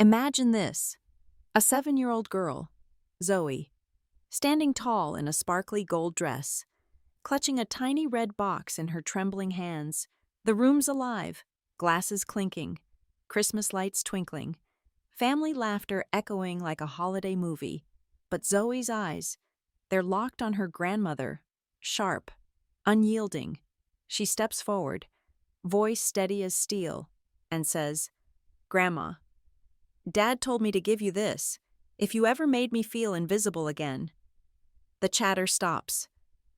Imagine this: a 7-year-old girl, Zoe, standing tall in a sparkly gold dress, clutching a tiny red box in her trembling hands. The room's alive, glasses clinking, Christmas lights twinkling, family laughter echoing like a holiday movie. But Zoe's eyes, they're locked on her grandmother, sharp, unyielding. She steps forward, voice steady as steel, and says, "Grandma, Dad told me to give you this, if you ever made me feel invisible again." The chatter stops.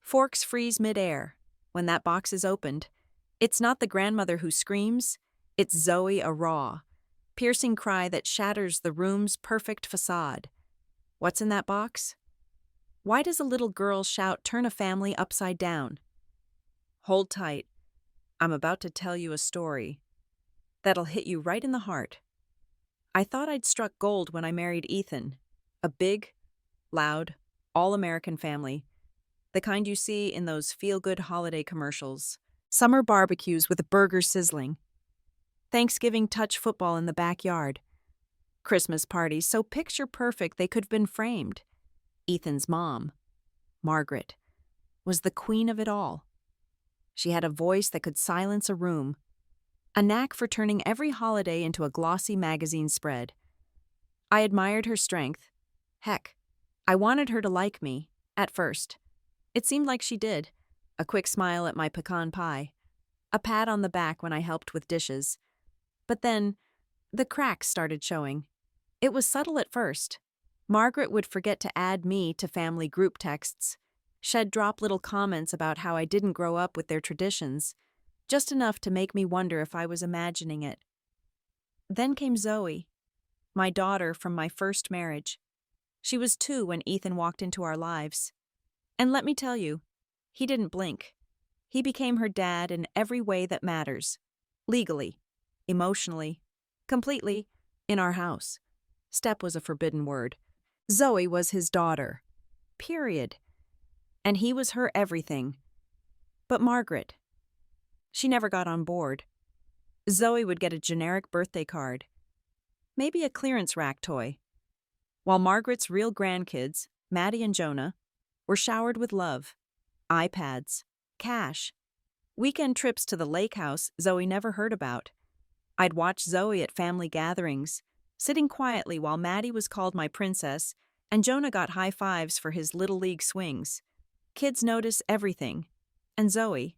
Forks freeze midair. When that box is opened, it's not the grandmother who screams, it's Zoe, a raw, piercing cry that shatters the room's perfect facade. What's in that box? Why does a little girl's shout turn a family upside down? Hold tight. I'm about to tell you a story that'll hit you right in the heart. I thought I'd struck gold when I married Ethan. A big, loud, all-American family. The kind you see in those feel-good holiday commercials. Summer barbecues with burgers sizzling. Thanksgiving touch football in the backyard. Christmas parties so picture-perfect they could have been framed. Ethan's mom, Margaret, was the queen of it all. She had a voice that could silence a room, a knack for turning every holiday into a glossy magazine spread. I admired her strength. Heck, I wanted her to like me, at first. It seemed like she did. A quick smile at my pecan pie, a pat on the back when I helped with dishes. But then, the cracks started showing. It was subtle at first. Margaret would forget to add me to family group texts. She'd drop little comments about how I didn't grow up with their traditions, just enough to make me wonder if I was imagining it. Then came Zoe, my daughter from my first marriage. She was 2 when Ethan walked into our lives. And let me tell you, he didn't blink. He became her dad in every way that matters. Legally, emotionally, completely, in our house. Step was a forbidden word. Zoe was his daughter. Period. And he was her everything. But Margaret, she never got on board. Zoe would get a generic birthday card, maybe a clearance rack toy, while Margaret's real grandkids, Maddie and Jonah, were showered with love, iPads, cash, weekend trips to the lake house Zoe never heard about. I'd watch Zoe at family gatherings, sitting quietly while Maddie was called my princess and Jonah got high fives for his little league swings. Kids notice everything, and Zoe,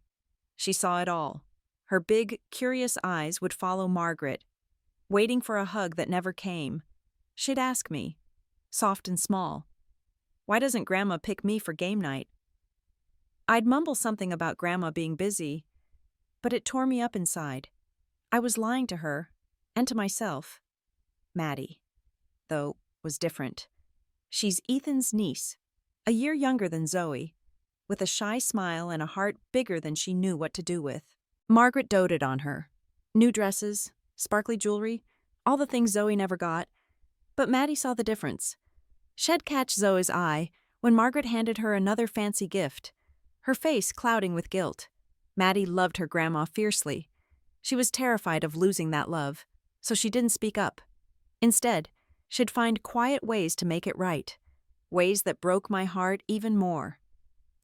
she saw it all. Her big, curious eyes would follow Margaret, waiting for a hug that never came. She'd ask me, soft and small, "Why doesn't Grandma pick me for game night?" I'd mumble something about Grandma being busy, but it tore me up inside. I was lying to her, and to myself. Maddie, though, was different. She's Ethan's niece, a year younger than Zoe, with a shy smile and a heart bigger than she knew what to do with. Margaret doted on her. New dresses, sparkly jewelry, all the things Zoe never got. But Maddie saw the difference. She'd catch Zoe's eye when Margaret handed her another fancy gift, her face clouding with guilt. Maddie loved her grandma fiercely. She was terrified of losing that love, so she didn't speak up. Instead, she'd find quiet ways to make it right, ways that broke my heart even more.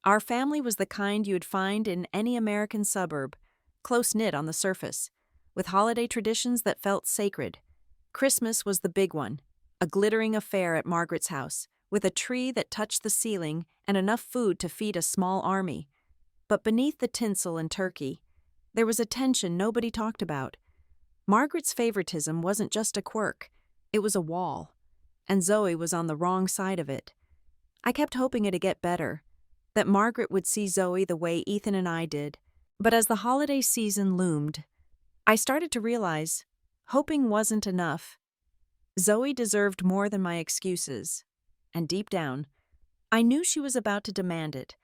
Our family was the kind you'd find in any American suburb, close-knit on the surface, with holiday traditions that felt sacred. Christmas was the big one, a glittering affair at Margaret's house, with a tree that touched the ceiling and enough food to feed a small army. But beneath the tinsel and turkey, there was a tension nobody talked about. Margaret's favoritism wasn't just a quirk, it was a wall, and Zoe was on the wrong side of it. I kept hoping it'd get better, that Margaret would see Zoe the way Ethan and I did. But as the holiday season loomed, I started to realize hoping wasn't enough. Zoe deserved more than my excuses, and deep down, I knew she was about to demand it.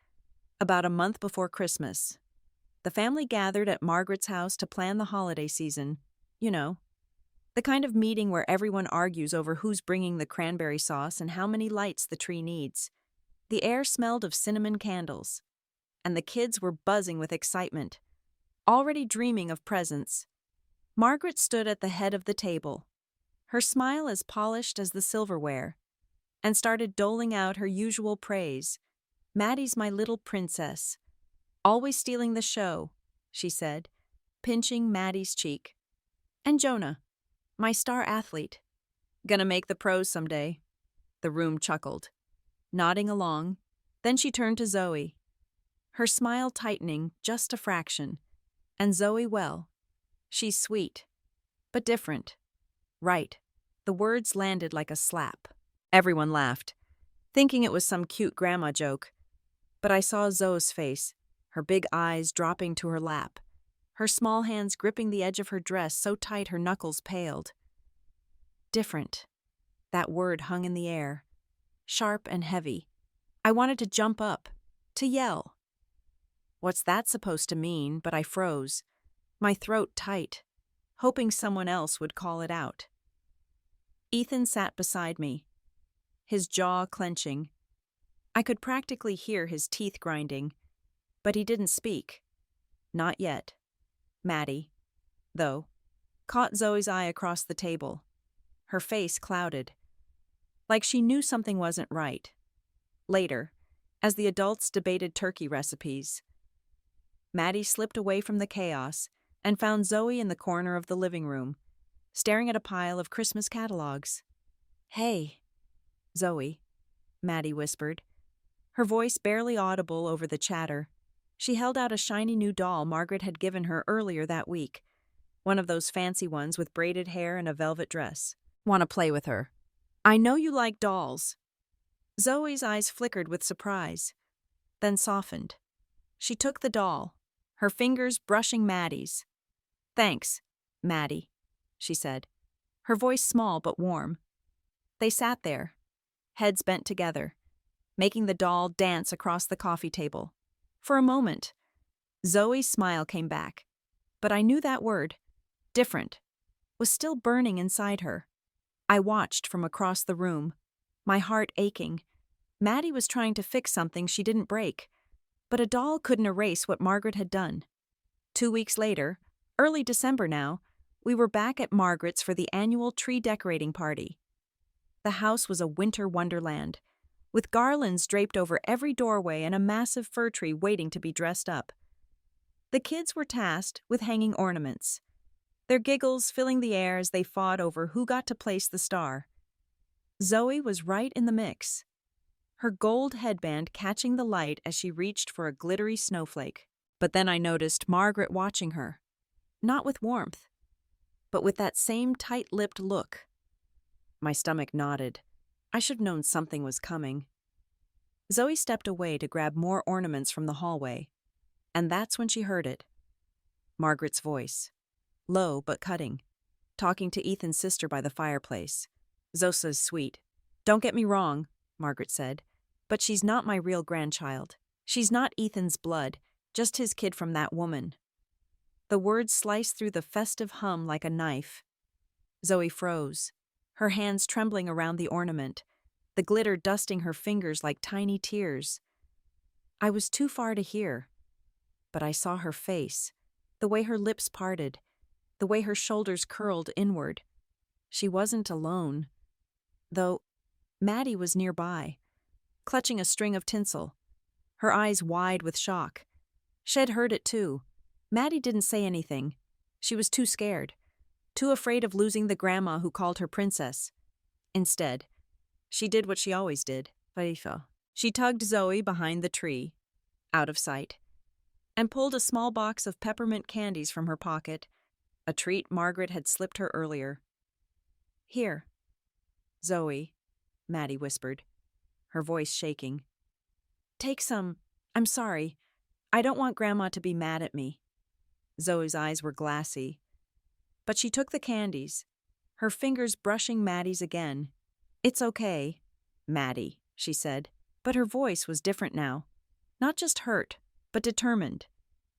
About a month before Christmas, the family gathered at Margaret's house to plan the holiday season. You know, the kind of meeting where everyone argues over who's bringing the cranberry sauce and how many lights the tree needs. The air smelled of cinnamon candles, and the kids were buzzing with excitement, already dreaming of presents. Margaret stood at the head of the table, her smile as polished as the silverware, and started doling out her usual praise. "Maddie's my little princess. Always stealing the show," she said, pinching Maddie's cheek. "And Jonah, my star athlete. Gonna make the pros someday." The room chuckled, nodding along. Then she turned to Zoe, her smile tightening just a fraction. "And Zoe, well, she's sweet, but different." "Right." The words landed like a slap. Everyone laughed, thinking it was some cute grandma joke. But I saw Zoe's face, her big eyes dropping to her lap, her small hands gripping the edge of her dress so tight her knuckles paled. Different. That word hung in the air, sharp and heavy. I wanted to jump up, to yell. What's that supposed to mean? But I froze, my throat tight, hoping someone else would call it out. Ethan sat beside me, his jaw clenching. I could practically hear his teeth grinding, but he didn't speak. Not yet. Maddie, though, caught Zoe's eye across the table. Her face clouded, like she knew something wasn't right. Later, as the adults debated turkey recipes, Maddie slipped away from the chaos and found Zoe in the corner of the living room, staring at a pile of Christmas catalogs. "Hey, Zoe," Maddie whispered, her voice barely audible over the chatter. She held out a shiny new doll Margaret had given her earlier that week, one of those fancy ones with braided hair and a velvet dress. "Want to play with her? I know you like dolls." Zoe's eyes flickered with surprise, then softened. She took the doll, her fingers brushing Maddie's. "Thanks, Maddie," she said, her voice small but warm. They sat there, heads bent together, making the doll dance across the coffee table. For a moment, Zoe's smile came back, but I knew that word, different, was still burning inside her. I watched from across the room, my heart aching. Maddie was trying to fix something she didn't break, but a doll couldn't erase what Margaret had done. 2 weeks later, early December now, we were back at Margaret's for the annual tree decorating party. The house was a winter wonderland, with garlands draped over every doorway and a massive fir tree waiting to be dressed up. The kids were tasked with hanging ornaments, their giggles filling the air as they fought over who got to place the star. Zoe was right in the mix, her gold headband catching the light as she reached for a glittery snowflake. But then I noticed Margaret watching her, not with warmth, but with that same tight-lipped look. My stomach knotted. I should have known something was coming. Zoe stepped away to grab more ornaments from the hallway, and that's when she heard it. Margaret's voice, low but cutting, talking to Ethan's sister by the fireplace. "Zosa's sweet. Don't get me wrong," Margaret said, "but she's not my real grandchild. She's not Ethan's blood, just his kid from that woman." The words sliced through the festive hum like a knife. Zoe froze, her hands trembling around the ornament, the glitter dusting her fingers like tiny tears. I was too far to hear, but I saw her face, the way her lips parted, the way her shoulders curled inward. She wasn't alone, though Maddie was nearby, clutching a string of tinsel, her eyes wide with shock. Shed heard it too. Maddie didn't say anything. She was too scared, too afraid of losing the grandma who called her princess. Instead, she did what she always did. She tugged Zoe behind the tree, out of sight, and pulled a small box of peppermint candies from her pocket, a treat Margaret had slipped her earlier. "Here, Zoe," Maddie whispered, her voice shaking. "Take some. I'm sorry. I don't want Grandma to be mad at me." Zoe's eyes were glassy, but she took the candies, her fingers brushing Maddie's again. "It's okay, Maddie," she said, but her voice was different now. Not just hurt, but determined.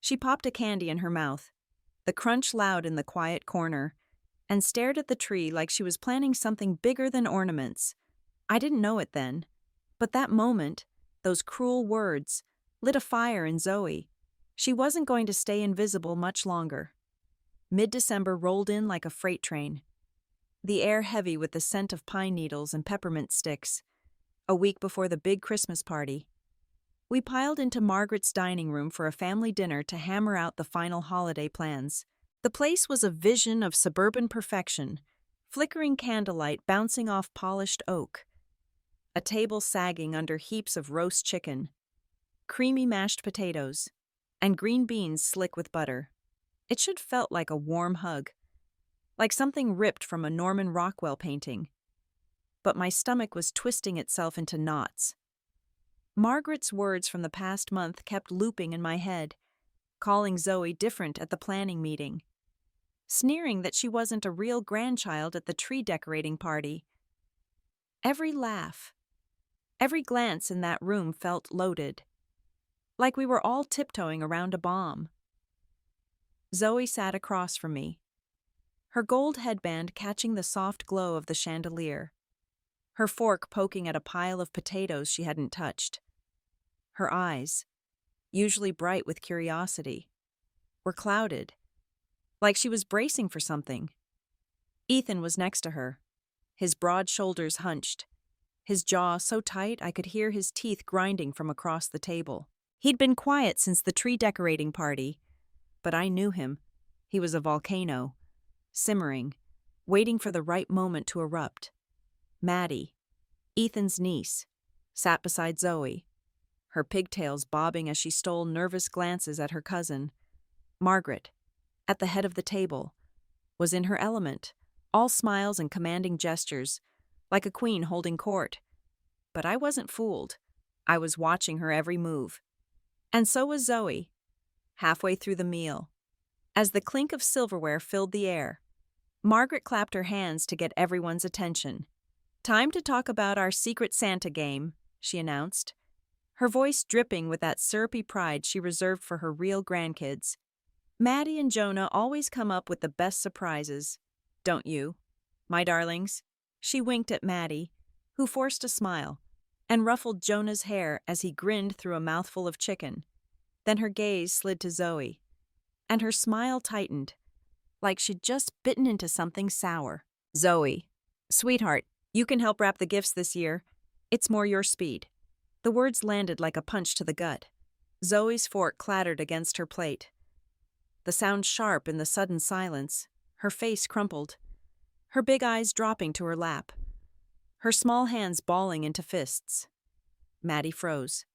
She popped a candy in her mouth, the crunch loud in the quiet corner, and stared at the tree like she was planning something bigger than ornaments. I didn't know it then, but that moment, those cruel words, lit a fire in Zoe. She wasn't going to stay invisible much longer. Mid-December rolled in like a freight train. the air heavy with the scent of pine needles and peppermint sticks. A week before the big Christmas party, we piled into Margaret's dining room for a family dinner to hammer out the final holiday plans. The place was a vision of suburban perfection, flickering candlelight bouncing off polished oak, a table sagging under heaps of roast chicken, creamy mashed potatoes, and green beans slick with butter. It should felt like a warm hug, like something ripped from a Norman Rockwell painting. But my stomach was twisting itself into knots. Margaret's words from the past month kept looping in my head, calling Zoe different at the planning meeting, sneering that she wasn't a real grandchild at the tree decorating party. Every laugh, every glance in that room felt loaded, like we were all tiptoeing around a bomb. Zoe sat across from me, her gold headband catching the soft glow of the chandelier, her fork poking at a pile of potatoes she hadn't touched. Her eyes, usually bright with curiosity, were clouded, like she was bracing for something. Ethan was next to her, his broad shoulders hunched, his jaw so tight I could hear his teeth grinding from across the table. He'd been quiet since the tree decorating party, but I knew him. He was a volcano, simmering, waiting for the right moment to erupt. Maddie, Ethan's niece, sat beside Zoe, her pigtails bobbing as she stole nervous glances at her cousin. Margaret, at the head of the table, was in her element, all smiles and commanding gestures, like a queen holding court. But I wasn't fooled. I was watching her every move. And so was Zoe, halfway through the meal. As the clink of silverware filled the air, Margaret clapped her hands to get everyone's attention. "Time to talk about our Secret Santa game," she announced, her voice dripping with that syrupy pride she reserved for her real grandkids. "Maddie and Jonah always come up with the best surprises, don't you, my darlings?" She winked at Maddie, who forced a smile, and ruffled Jonah's hair as he grinned through a mouthful of chicken. Then her gaze slid to Zoe, and her smile tightened, like she'd just bitten into something sour. "Zoe, sweetheart, you can help wrap the gifts this year. It's more your speed." The words landed like a punch to the gut. Zoe's fork clattered against her plate, the sound sharp in the sudden silence. Her face crumpled, her big eyes dropping to her lap, her small hands balling into fists. Maddie froze,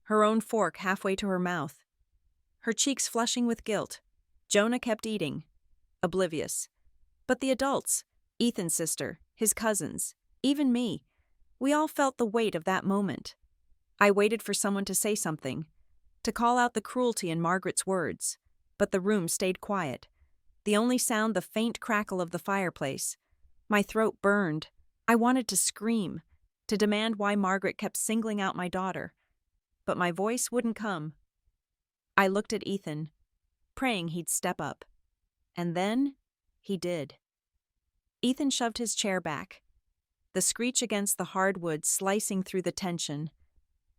her own fork halfway to her mouth, her cheeks flushing with guilt. Jonah kept eating, oblivious. But the adults, Ethan's sister, his cousins, even me, we all felt the weight of that moment. I waited for someone to say something, to call out the cruelty in Margaret's words, but the room stayed quiet. The only sound the faint crackle of the fireplace. My throat burned. I wanted to scream, to demand why Margaret kept singling out my daughter. But my voice wouldn't come. I looked at Ethan, praying he'd step up. And then, he did. Ethan shoved his chair back, the screech against the hardwood slicing through the tension.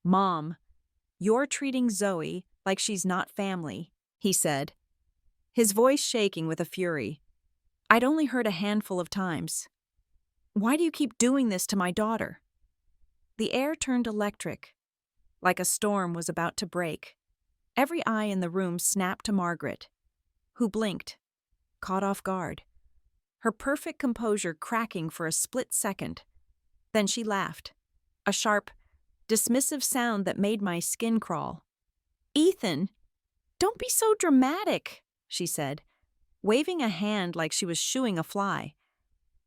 "Mom, you're treating Zoe like she's not family," he said, his voice shaking with a fury I'd only heard a handful of times. "Why do you keep doing this to my daughter?" The air turned electric, like a storm was about to break. Every eye in the room snapped to Margaret, who blinked, caught off guard, her perfect composure cracking for a split second. Then she laughed, a sharp, dismissive sound that made my skin crawl. "Ethan, don't be so dramatic," she said, waving a hand like she was shooing a fly.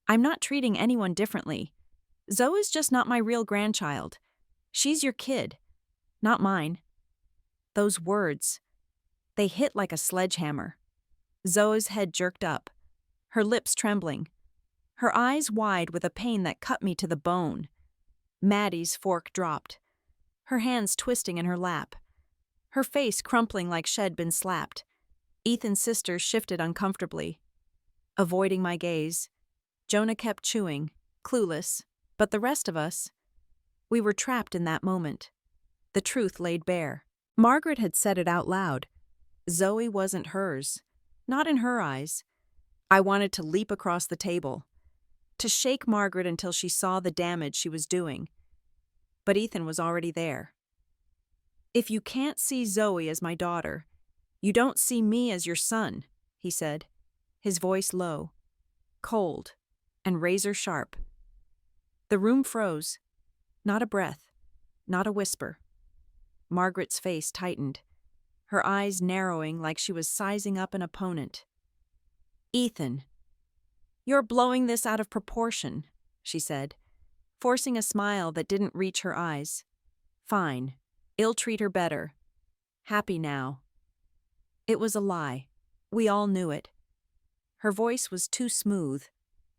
"I'm not treating anyone differently. Zoe's just not my real grandchild. She's your kid, not mine." Those words, they hit like a sledgehammer. Zoe's head jerked up, her lips trembling, her eyes wide with a pain that cut me to the bone. Maddie's fork dropped, her hands twisting in her lap, her face crumpling like she'd been slapped. Ethan's sister shifted uncomfortably. Avoiding my gaze, Jonah kept chewing, clueless, but the rest of us, we were trapped in that moment. The truth laid bare. Margaret had said it out loud. Zoe wasn't hers, not in her eyes. I wanted to leap across the table, to shake Margaret until she saw the damage she was doing. But Ethan was already there. "If you can't see Zoe as my daughter, you don't see me as your son," he said, his voice low, cold, and razor-sharp. The room froze. Not a breath, not a whisper. Margaret's face tightened, her eyes narrowing like she was sizing up an opponent. "Ethan, you're blowing this out of proportion," she said, forcing a smile that didn't reach her eyes. "Fine, I'll treat her better. Happy now." It was a lie. We all knew it. Her voice was too smooth,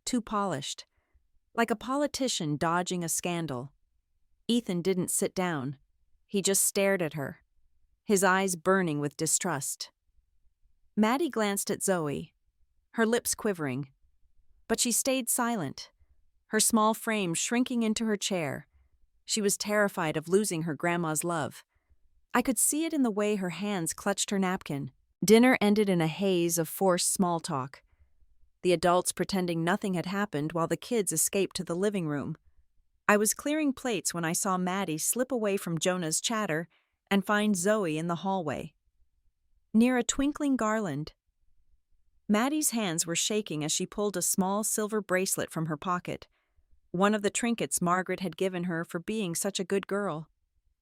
too polished, like a politician dodging a scandal. Ethan didn't sit down. He just stared at her, his eyes burning with distrust. Maddie glanced at Zoe, her lips quivering, but she stayed silent, her small frame shrinking into her chair. She was terrified of losing her grandma's love. I could see it in the way her hands clutched her napkin. Dinner ended in a haze of forced small talk, the adults pretending nothing had happened while the kids escaped to the living room. I was clearing plates when I saw Maddie slip away from Jonah's chatter and find Zoe in the hallway, near a twinkling garland. Maddie's hands were shaking as she pulled a small silver bracelet from her pocket, one of the trinkets Margaret had given her for being such a good girl.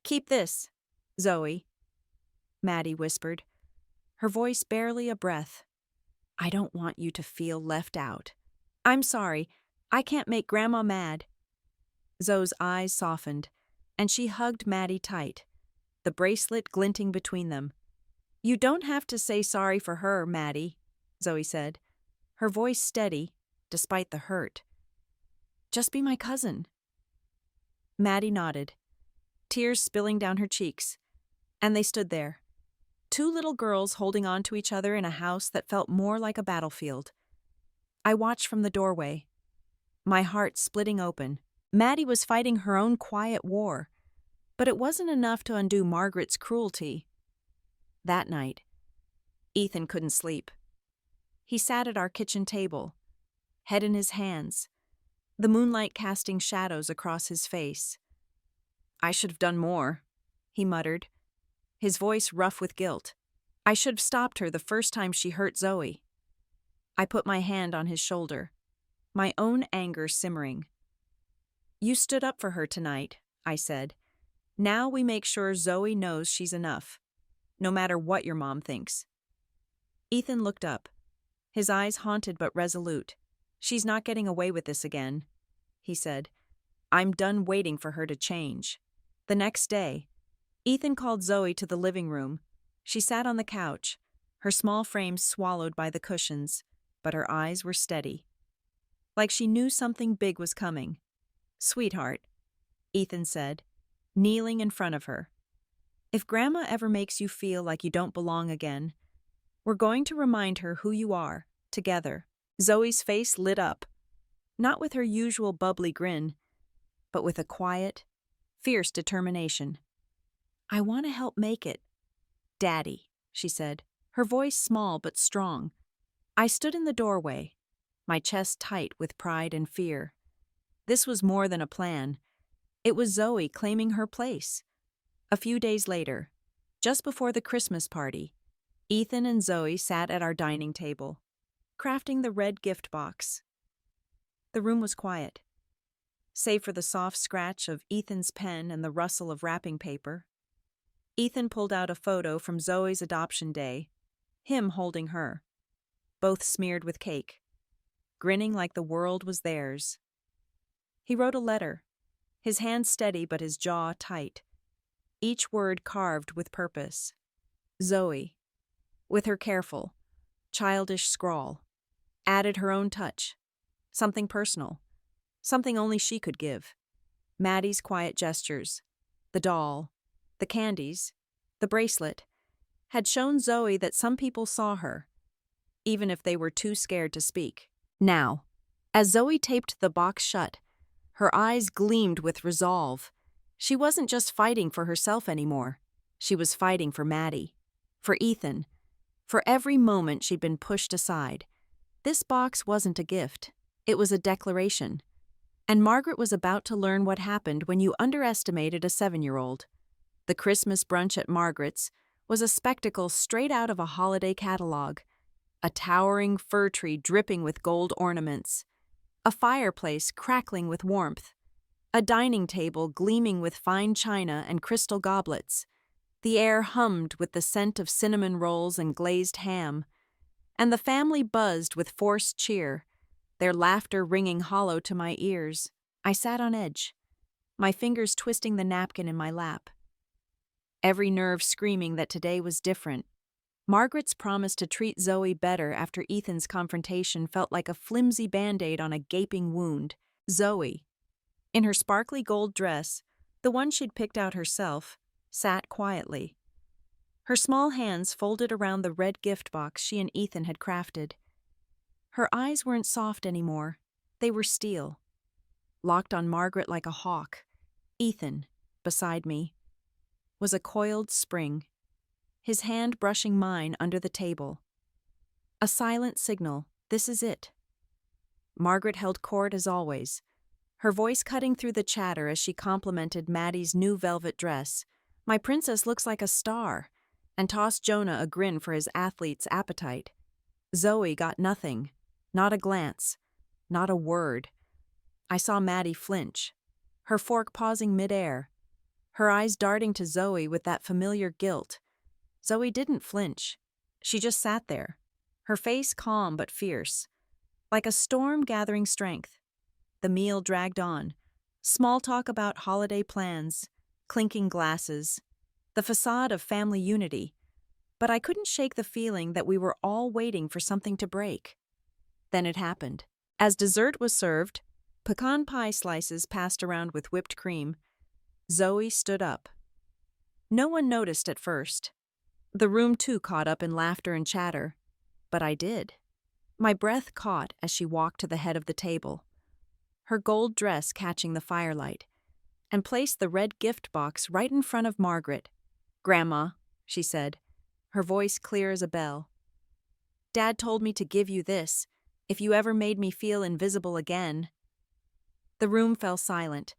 "Keep this, Zoe," Maddie whispered, her voice barely a breath. "I don't want you to feel left out. I'm sorry, I can't make Grandma mad." Zoe's eyes softened, and she hugged Maddie tight, the bracelet glinting between them. "You don't have to say sorry for her, Maddie," Zoe said, her voice steady, despite the hurt. "Just be my cousin." Maddie nodded, tears spilling down her cheeks, and they stood there, two little girls holding on to each other in a house that felt more like a battlefield. I watched from the doorway, my heart splitting open. Maddie was fighting her own quiet war, but it wasn't enough to undo Margaret's cruelty. That night, Ethan couldn't sleep. He sat at our kitchen table, head in his hands, the moonlight casting shadows across his face. "I should have done more," he muttered, his voice rough with guilt. "I should have stopped her the first time she hurt Zoe." I put my hand on his shoulder, my own anger simmering. "You stood up for her tonight," I said. "Now we make sure Zoe knows she's enough, no matter what your mom thinks." Ethan looked up, his eyes haunted but resolute. "She's not getting away with this again," he said. "I'm done waiting for her to change." The next day, Ethan called Zoe to the living room. She sat on the couch, her small frame swallowed by the cushions, but her eyes were steady, like she knew something big was coming. "Sweetheart," Ethan said, kneeling in front of her, "if Grandma ever makes you feel like you don't belong again, we're going to remind her who you are, together." Zoe's face lit up, not with her usual bubbly grin, but with a quiet, fierce determination. "I want to help make it, Daddy," she said, her voice small but strong. I stood in the doorway, my chest tight with pride and fear. This was more than a plan. It was Zoe claiming her place. A few days later, just before the Christmas party, Ethan and Zoe sat at our dining table, crafting the red gift box. The room was quiet, save for the soft scratch of Ethan's pen and the rustle of wrapping paper. Ethan pulled out a photo from Zoe's adoption day, him holding her, both smeared with cake, grinning like the world was theirs. He wrote a letter, his hand steady but his jaw tight, each word carved with purpose. Zoe, with her careful, childish scrawl, added her own touch, something personal, something only she could give. Maddie's quiet gestures, the doll, the candies, the bracelet, had shown Zoe that some people saw her, even if they were too scared to speak. Now, as Zoe taped the box shut, her eyes gleamed with resolve. She wasn't just fighting for herself anymore. She was fighting for Maddie, for Ethan, for every moment she'd been pushed aside. This box wasn't a gift. It was a declaration. And Margaret was about to learn what happened when you underestimated a 7-year-old. The Christmas brunch at Margaret's was a spectacle straight out of a holiday catalog. A towering fir tree dripping with gold ornaments, a fireplace crackling with warmth, a dining table gleaming with fine china and crystal goblets. The air hummed with the scent of cinnamon rolls and glazed ham, and the family buzzed with forced cheer, their laughter ringing hollow to my ears. I sat on edge, my fingers twisting the napkin in my lap, every nerve screaming that today was different. Margaret's promise to treat Zoe better after Ethan's confrontation felt like a flimsy Band-Aid on a gaping wound. Zoe, in her sparkly gold dress, the one she'd picked out herself, sat quietly, her small hands folded around the red gift box she and Ethan had crafted. Her eyes weren't soft anymore. They were steel, locked on Margaret like a hawk. Ethan, beside me, was a coiled spring, his hand brushing mine under the table. A silent signal, this is it. Margaret held court as always, her voice cutting through the chatter as she complimented Maddie's new velvet dress. My princess looks like a star, and tossed Jonah a grin for his athlete's appetite. Zoe got nothing, not a glance, not a word. I saw Maddie flinch, her fork pausing midair, her eyes darting to Zoe with that familiar guilt. Zoe didn't flinch. She just sat there, her face calm but fierce, like a storm gathering strength. The meal dragged on. Small talk about holiday plans, clinking glasses, the facade of family unity. But I couldn't shake the feeling that we were all waiting for something to break. Then it happened. As dessert was served, pecan pie slices passed around with whipped cream, Zoe stood up. No one noticed at first. The room too caught up in laughter and chatter. But I did. My breath caught as she walked to the head of the table, her gold dress catching the firelight, and placed the red gift box right in front of Margaret. "Grandma," she said, her voice clear as a bell. "Dad told me to give you this, if you ever made me feel invisible again." The room fell silent.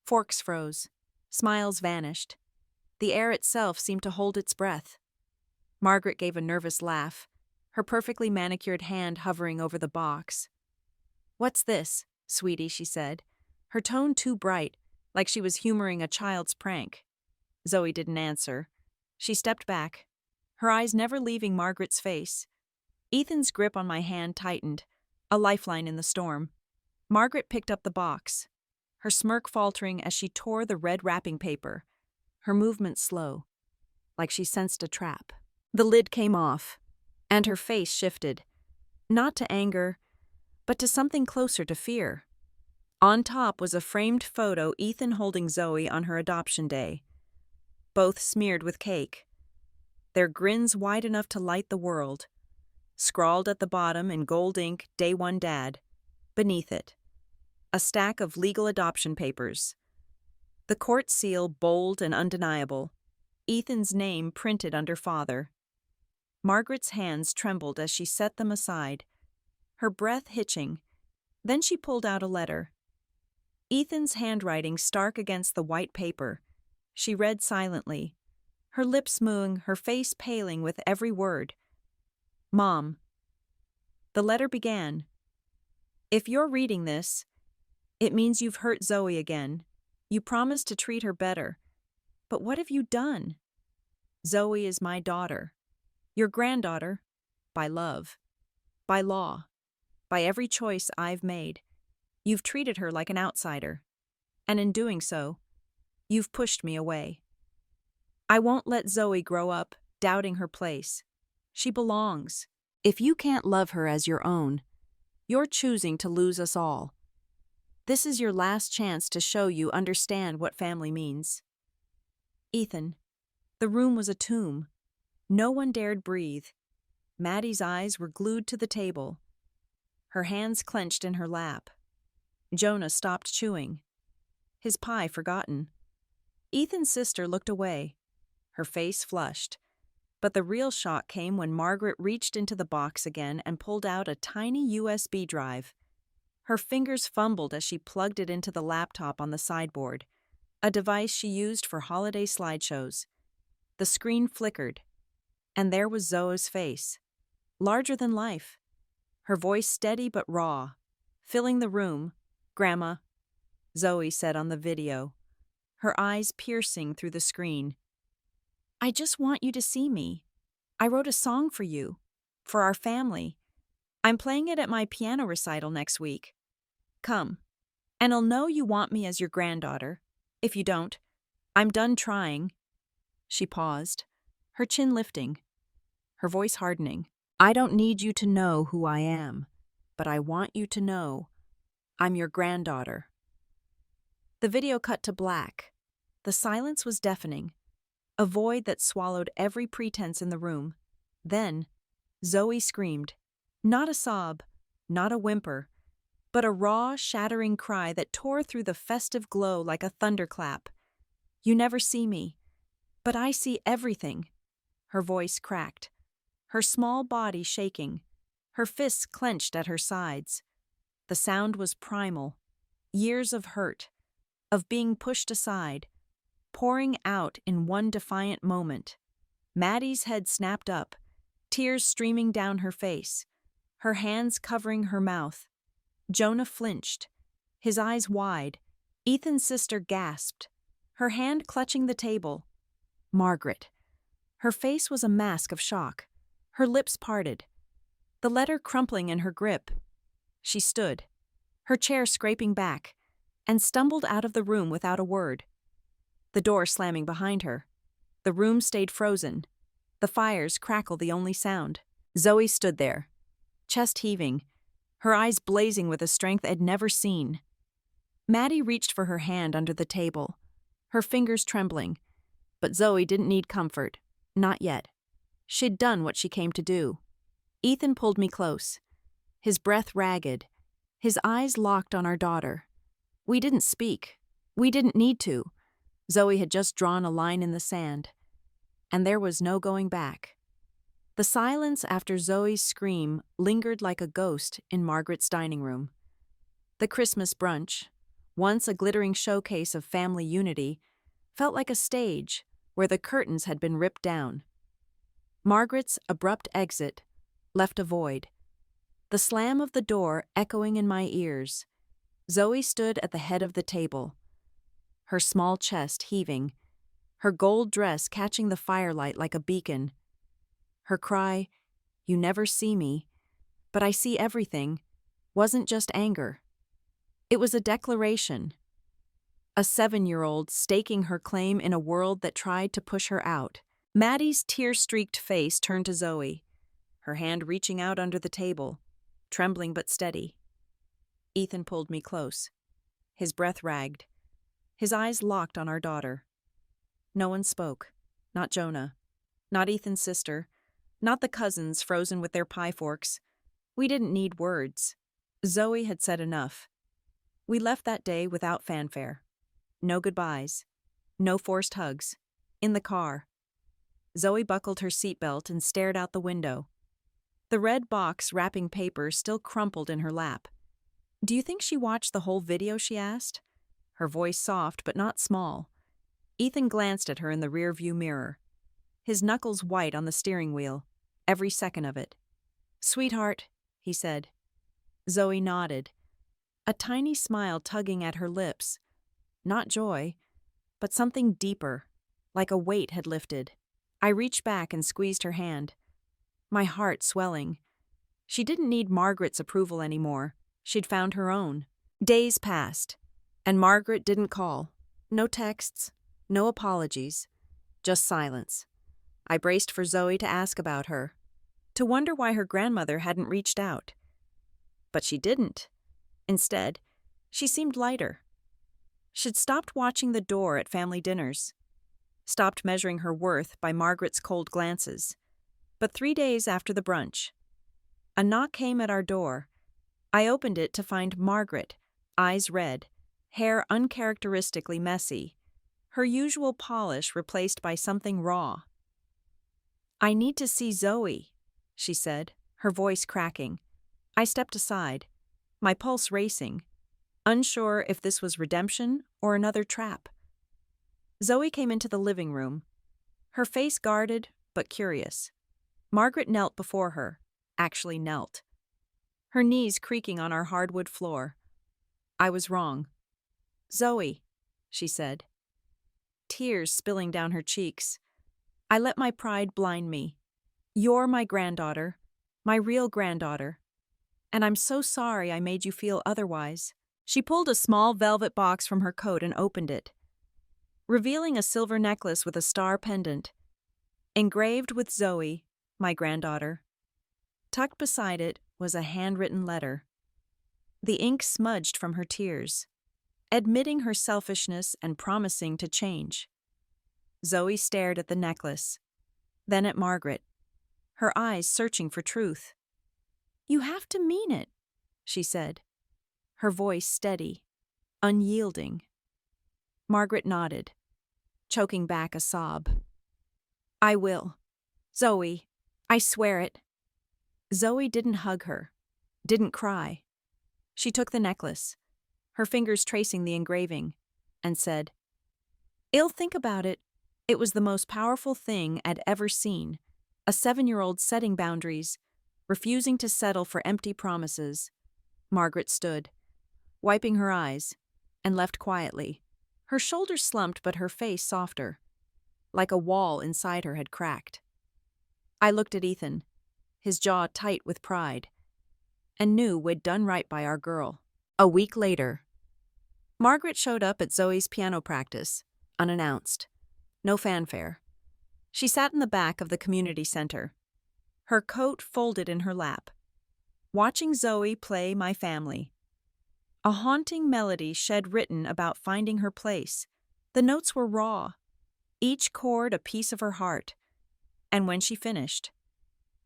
Forks froze. Smiles vanished. The air itself seemed to hold its breath. Margaret gave a nervous laugh, her perfectly manicured hand hovering over the box. "What's this, sweetie?" she said, her tone too bright, like she was humoring a child's prank. Zoe didn't answer. She stepped back, her eyes never leaving Margaret's face. Ethan's grip on my hand tightened, a lifeline in the storm. Margaret picked up the box, her smirk faltering as she tore the red wrapping paper, her movement slow, like she sensed a trap. The lid came off, and her face shifted, not to anger, but to something closer to fear. On top was a framed photo Ethan holding Zoe on her adoption day, both smeared with cake, their grins wide enough to light the world. Scrawled at the bottom in gold ink, "Day One Dad." Beneath it, a stack of legal adoption papers. The court seal bold and undeniable, Ethan's name printed under father. Margaret's hands trembled as she set them aside, her breath hitching. Then she pulled out a letter. Ethan's handwriting stark against the white paper. She read silently, her lips moving, her face paling with every word. "Mom." The letter began, "If you're reading this, it means you've hurt Zoe again. You promised to treat her better. But what have you done? Zoe is my daughter, your granddaughter, by love, by law, by every choice I've made. You've treated her like an outsider, and in doing so, you've pushed me away. I won't let Zoe grow up doubting her place. She belongs. If you can't love her as your own, you're choosing to lose us all. This is your last chance to show you understand what family means." Ethan. The room was a tomb. No one dared breathe. Maddie's eyes were glued to the table, her hands clenched in her lap. Jonah stopped chewing, his pie forgotten. Ethan's sister looked away, her face flushed. But the real shock came when Margaret reached into the box again and pulled out a tiny USB drive. Her fingers fumbled as she plugged it into the laptop on the sideboard, a device she used for holiday slideshows. The screen flickered, and there was Zoe's face, larger than life, her voice steady but raw, filling the room. "Grandma," Zoe said on the video, her eyes piercing through the screen. "I just want you to see me. I wrote a song for you, for our family. I'm playing it at my piano recital next week. Come, and I'll know you want me as your granddaughter. If you don't, I'm done trying." She paused, her chin lifting, her voice hardening. "I don't need you to know who I am, but I want you to know I'm your granddaughter." The video cut to black. The silence was deafening, a void that swallowed every pretense in the room. Then, Zoe screamed. Not a sob, not a whimper, but a raw, shattering cry that tore through the festive glow like a thunderclap. "You never see me, but I see everything." Her voice cracked, her small body shaking, her fists clenched at her sides. The sound was primal, years of hurt, of being pushed aside, pouring out in one defiant moment. Maddie's head snapped up, tears streaming down her face, her hands covering her mouth. Jonah flinched, his eyes wide. Ethan's sister gasped, her hand clutching the table. Margaret. Her face was a mask of shock, her lips parted, the letter crumpling in her grip. She stood, her chair scraping back, and stumbled out of the room without a word. The door slamming behind her. The room stayed frozen, the fires crackled the only sound. Zoe stood there, chest heaving, her eyes blazing with a strength I'd never seen. Maddie reached for her hand under the table, her fingers trembling. But Zoe didn't need comfort, not yet. She'd done what she came to do. Ethan pulled me close, his breath ragged, his eyes locked on our daughter. We didn't speak. We didn't need to. Zoe had just drawn a line in the sand, and there was no going back. The silence after Zoe's scream lingered like a ghost in Margaret's dining room. The Christmas brunch, once a glittering showcase of family unity, felt like a stage where the curtains had been ripped down. Margaret's abrupt exit left a void, the slam of the door echoing in my ears. Zoe stood at the head of the table, her small chest heaving, her gold dress catching the firelight like a beacon. Her cry, "You never see me, but I see everything," wasn't just anger. It was a declaration. A 7-year-old staking her claim in a world that tried to push her out. Maddie's tear-streaked face turned to Zoe, her hand reaching out under the table, trembling but steady. Ethan pulled me close, his breath ragged, his eyes locked on our daughter. No one spoke, not Jonah, not Ethan's sister, not the cousins frozen with their pie forks. We didn't need words. Zoe had said enough. We left that day without fanfare. No goodbyes. No forced hugs. In the car. Zoe buckled her seatbelt and stared out the window. The red box wrapping paper still crumpled in her lap. "Do you think she watched the whole video?" she asked, her voice soft but not small. Ethan glanced at her in the rearview mirror, his knuckles white on the steering wheel, every second of it. "Sweetheart," he said. Zoe nodded, a tiny smile tugging at her lips. Not joy, but something deeper, like a weight had lifted. I reached back and squeezed her hand, my heart swelling. She didn't need Margaret's approval anymore. She'd found her own. Days passed, and Margaret didn't call. No texts, no apologies, just silence. I braced for Zoe to ask about her, to wonder why her grandmother hadn't reached out. But she didn't. Instead, she seemed lighter. She'd stopped watching the door at family dinners, stopped measuring her worth by Margaret's cold glances. But 3 days after the brunch, a knock came at our door. I opened it to find Margaret, eyes red, hair uncharacteristically messy, her usual polish replaced by something raw. "I need to see Zoe," she said, her voice cracking. I stepped aside, my pulse racing, unsure if this was redemption or another trap. Zoe came into the living room, her face guarded but curious. Margaret knelt before her, actually knelt, her knees creaking on our hardwood floor. I was wrong. "Zoe," she said, tears spilling down her cheeks. "I let my pride blind me. You're my granddaughter, my real granddaughter. And I'm so sorry I made you feel otherwise." She pulled a small velvet box from her coat and opened it, revealing a silver necklace with a star pendant, engraved with Zoe, my granddaughter. Tucked beside it was a handwritten letter. The ink smudged from her tears, admitting her selfishness and promising to change. Zoe stared at the necklace, then at Margaret, her eyes searching for truth. "You have to mean it," she said, her voice steady, unyielding. Margaret nodded, choking back a sob. "I will. Zoe, I swear it." Zoe didn't hug her, didn't cry. She took the necklace, her fingers tracing the engraving, and said, "I'll think about it." It was the most powerful thing I'd ever seen, a 7-year-old setting boundaries, refusing to settle for empty promises. Margaret stood, wiping her eyes, and left quietly, her shoulders slumped but her face softer, like a wall inside her had cracked. I looked at Ethan, his jaw tight with pride, and knew we'd done right by our girl. A week later, Margaret showed up at Zoe's piano practice, unannounced. No fanfare. She sat in the back of the community center, her coat folded in her lap, watching Zoe play My Family. A haunting melody shed written about finding her place. The notes were raw, each chord a piece of her heart. And when she finished,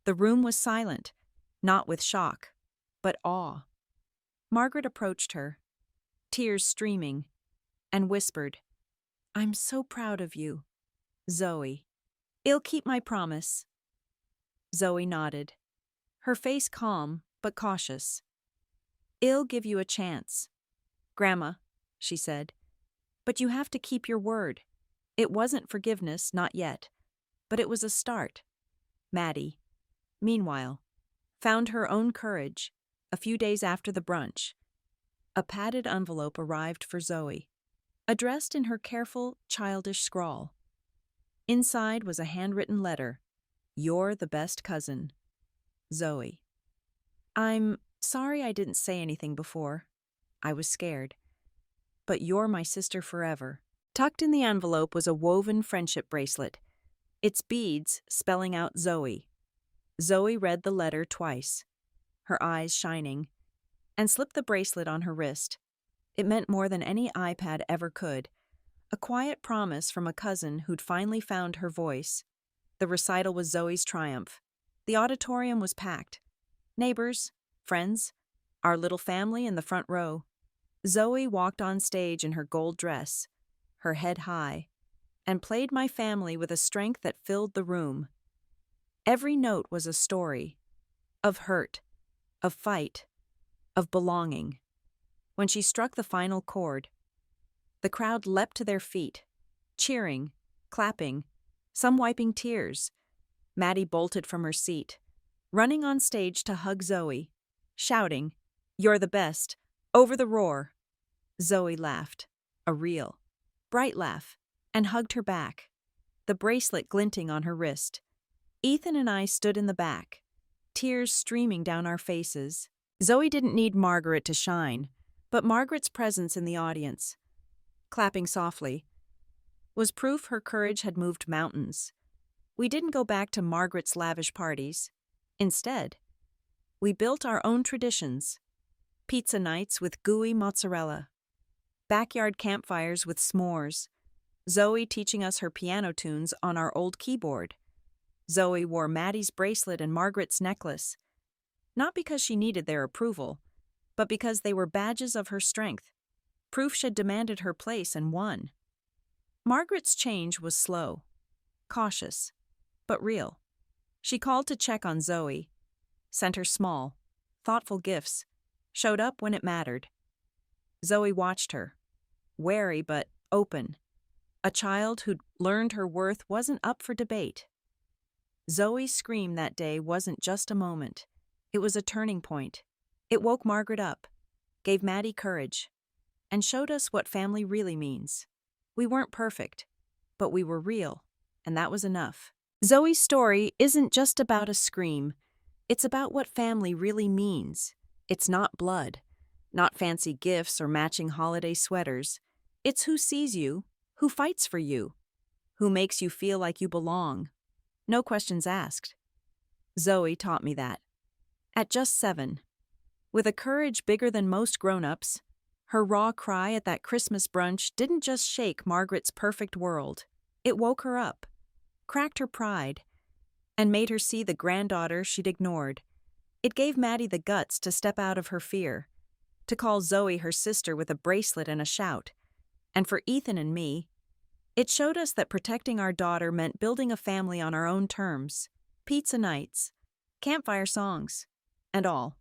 the room was silent, not with shock, but awe. Margaret approached her, tears streaming, and whispered, "I'm so proud of you, Zoe. I'll keep my promise." Zoe nodded, her face calm but cautious. "I'll give you a chance, Grandma," she said. "But you have to keep your word. It wasn't forgiveness, not yet, but it was a start." Maddie, meanwhile, found her own courage a few days after the brunch. A padded envelope arrived for Zoe, addressed in her careful, childish scrawl. Inside was a handwritten letter. "You're the best cousin, Zoe." "I'm sorry I didn't say anything before. I was scared. But you're my sister forever." Tucked in the envelope was a woven friendship bracelet, its beads spelling out Zoe. Zoe read the letter twice, her eyes shining, and slipped the bracelet on her wrist. It meant more than any iPad ever could. A quiet promise from a cousin who'd finally found her voice. The recital was Zoe's triumph. The auditorium was packed. Neighbors, friends, our little family in the front row. Zoe walked on stage in her gold dress, her head high, and played My Family with a strength that filled the room. Every note was a story, of hurt, of fight, of belonging. When she struck the final chord, the crowd leapt to their feet, cheering, clapping, some wiping tears. Maddie bolted from her seat, running on stage to hug Zoe, shouting, "You're the best," over the roar. Zoe laughed, a real, bright laugh, and hugged her back, the bracelet glinting on her wrist. Ethan and I stood in the back, tears streaming down our faces. Zoe didn't need Margaret to shine, but Margaret's presence in the audience, clapping softly, was proof her courage had moved mountains. We didn't go back to Margaret's lavish parties. Instead, we built our own traditions. Pizza nights with gooey mozzarella, backyard campfires with s'mores, Zoe teaching us her piano tunes on our old keyboard. Zoe wore Maddie's bracelet and Margaret's necklace, not because she needed their approval, but because they were badges of her strength, proof she'd demanded her place and won. Margaret's change was slow, cautious, but real. She called to check on Zoe, sent her small, thoughtful gifts, showed up when it mattered. Zoe watched her, wary but open, a child who'd learned her worth wasn't up for debate. Zoe's scream that day wasn't just a moment. It was a turning point. It woke Margaret up, gave Maddie courage, and showed us what family really means. We weren't perfect, but we were real, and that was enough. Zoe's story isn't just about a scream. It's about what family really means. It's not blood, not fancy gifts or matching holiday sweaters. It's who sees you, who fights for you, who makes you feel like you belong. No questions asked. Zoe taught me that. At just 7, with a courage bigger than most grown-ups, her raw cry at that Christmas brunch didn't just shake Margaret's perfect world. It woke her up, cracked her pride, and made her see the granddaughter she'd ignored. It gave Maddie the guts to step out of her fear, to call Zoe her sister with a bracelet and a shout. And for Ethan and me, it showed us that protecting our daughter meant building a family on our own terms. Pizza nights, campfire songs, and all.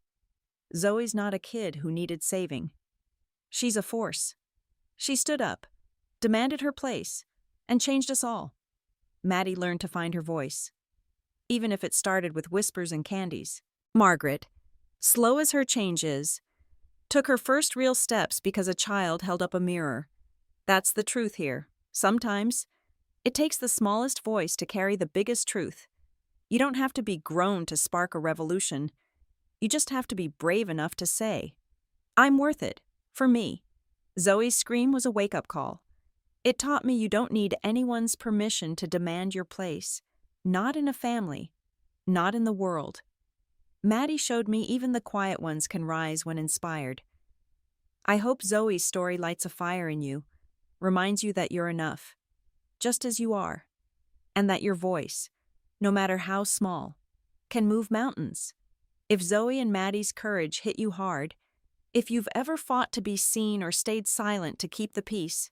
Zoe's not a kid who needed saving. She's a force. She stood up, demanded her place, and changed us all. Maddie learned to find her voice, even if it started with whispers and candies. Margaret, slow as her change is, took her first real steps because a child held up a mirror. That's the truth here. Sometimes, it takes the smallest voice to carry the biggest truth. You don't have to be grown to spark a revolution. You just have to be brave enough to say, I'm worth it, for me. Zoe's scream was a wake-up call. It taught me you don't need anyone's permission to demand your place. Not in a family, not in the world. Maddie showed me even the quiet ones can rise when inspired. I hope Zoe's story lights a fire in you, reminds you that you're enough, just as you are, and that your voice, no matter how small, can move mountains. If Zoe and Maddie's courage hit you hard, if you've ever fought to be seen or stayed silent to keep the peace,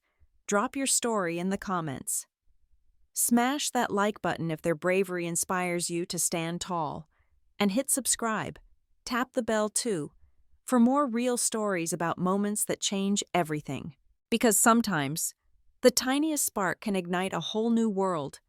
drop your story in the comments. Smash that like button if their bravery inspires you to stand tall, and hit subscribe. Tap the bell too, for more real stories about moments that change everything. Because sometimes, the tiniest spark can ignite a whole new world.